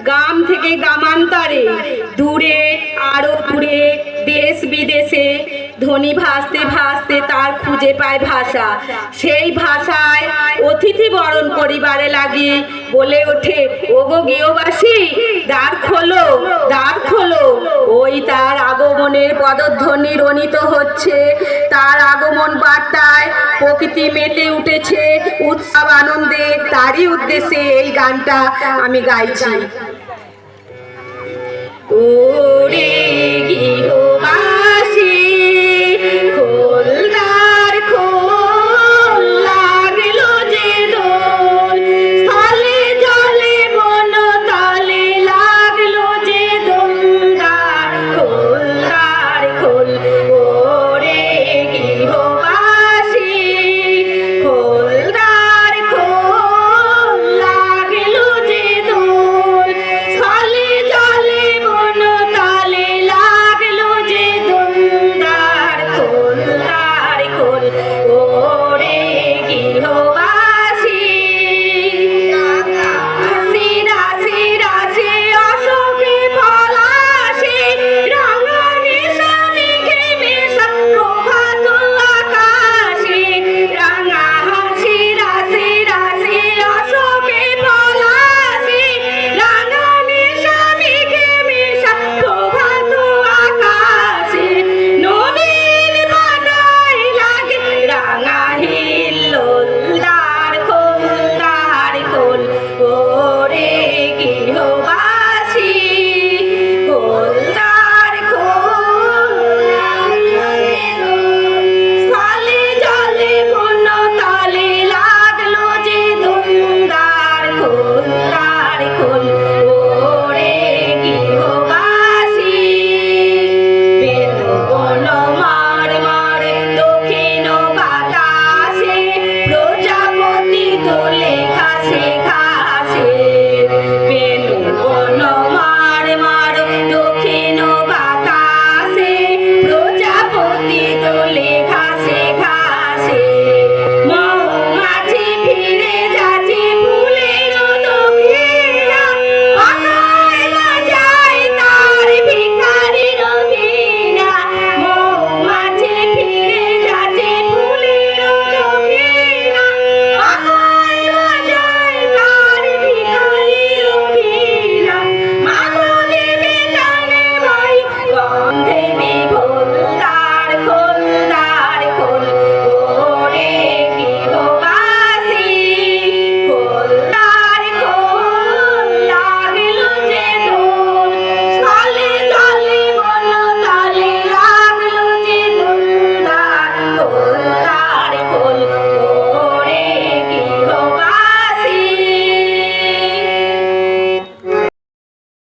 গ্রাম থেকে গ্রামান্তরে, দূরে আরো দূরে, দেশ বিদেশে ধ্বনি ভাসতে ভাসতে তার খুঁজে পায় ভাষা। সেই ভাষায় অতিথি বরণ করিবারে লাগে বলে ওঠে, ওগো গৃহবাসী, দ্বার খোলো, দ্বার খোলো। ওই তার আগমনের পদধ্বনি রনিত হচ্ছে, তার আগমন বার্তায় প্রকৃতি মেতে উঠেছে উৎসব আনন্দে। তারই উদ্দেশ্যে এই গানটা আমি গাইছি। ওরে